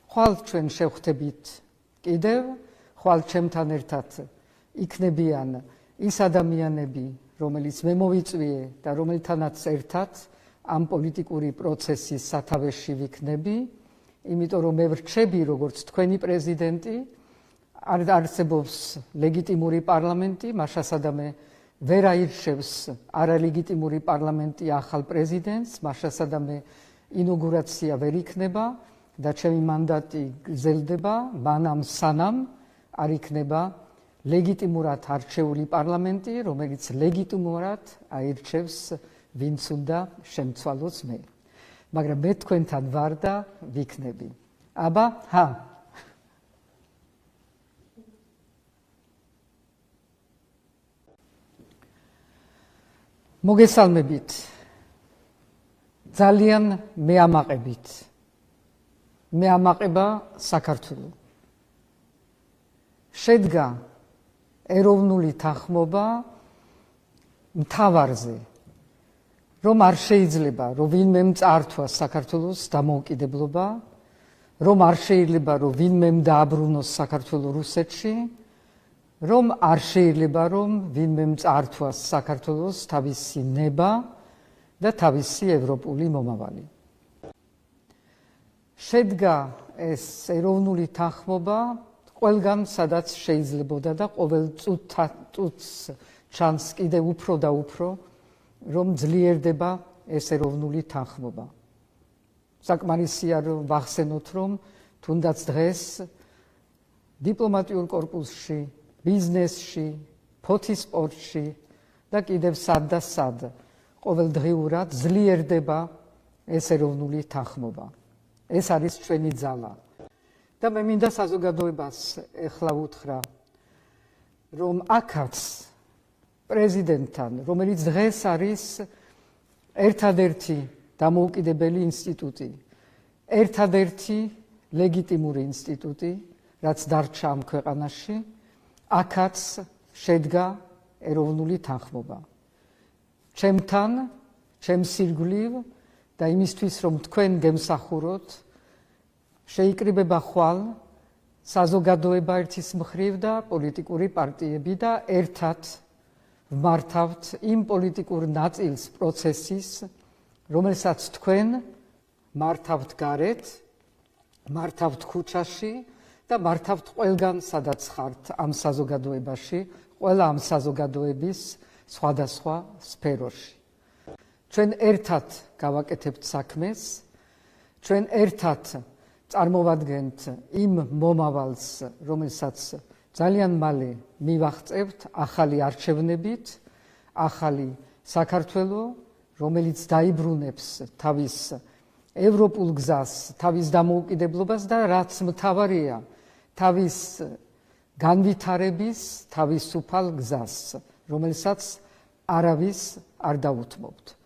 ხვალ ჩვენ შევხვდებით კიდევ, ხვალ ჩემთან ერთად იქნებიან ის ადამიანები, რომელიც მე მოვიწვიე და რომელთანაც ერთად ამ პოლიტიკური პროცესის სათავეში ვიქნები, იმიტომ რომ მე ვრჩები როგორც თქვენი პრეზიდენტი, არსებობს ლეგიტიმური პარლამენტი, მაშასადამე ვერ აირჩევს არალეგიტიმური პარლამენტი ახალ პრეზიდენტს, მაშასადამე ინოგურაცია ვერ იქნება და ჩემი მანდატი გრძელდება მანამ სანამ არ იქნება ლეგიტიმურად არჩეული პარლამენტი, რომელიც ლეგიტიმურად აირჩევს ვინც უნდა შემცვალოს მე. მაგრამ მე თქვენთან ვარ და ვიქნები. აბა, მოგესალმებით. ძალიან მეამაყებით. მეამაყება საქართველო. შედგა ეროვნული თანხმობა მთავარზე, რომ არ შეიძლება, რომ ვინმე წაართვას საქართველოს დამოუკიდებლობა, რომ არ შეიძლება, რომ ვინმე დააბრუნოს საქართველოს რუსეთში, რომ არ შეიძლება, რომ ვინმე წაართვას საქართველოს თავისი ნება და თავისი ევროპული მომავალი. შედგა ეს ეროვნული თანხმობა ყველგან, სადაც შეიძლებოდა და ყოველ წუთს ჩანს კიდევ უფრო და უფრო, რომ ძლიერდება ეს ეროვნული თანხმობა. საკმარისია რომ ვახსენოთ, რომ თუნდაც დღეს დიპლომატიურ კორპუსში, ბიზნესში, ფოთის სპორტში და კიდევ სად და სად ყოველდღიურად ძლიერდება ეს ეროვნული თანხმობა. ეს არის ჩვენი ძალა. და მე მინდა საზოგადოებას ეხლა უთხრა, რომ აქაც პრეზიდენტთან, რომელიც დღეს არის ერთადერთი დამოუკიდებელი ინსტიტუტი, ერთადერთი ლეგიტიმური ინსტიტუტი, რაც დარჩა ამ ქვეყანაში, აქაც შედგა ეროვნული თანხმობა. ჩემთან, ჩემს ირგვლივ და იმისთვის, რომ თქვენ გემსახუროთ, შეიკრიბება ხვალ საზოგადოება ერთის მხრივ და პოლიტიკური პარტიები და ერთად ვმართავთ იმ პოლიტიკურ ნაწილს პროცესის, რომელსაც თქვენ მართავთ გარეთ, მართავთ ქუჩაში და მართავთ ყველგან, სადაც ხართ ამ საზოგადოებაში, ყველა ამ საზოგადოების სხვადასხვა სფეროში. ჩვენ ერთად გავაკეთებთ საქმეს, ჩვენ ერთად წარმოვადგენთ იმ მომავალს, რომელსაც ძალიან მალე მივაღწევთ ახალი არჩევნებით, ახალი საქართველო, რომელიც დაიბრუნებს თავის ევროპულ გზას, თავის დამოუკიდებლობას და რაც მთავარია, თავის განვითარების თავისუფალ გზას, რომელსაც არავის არ დაუთმობთ.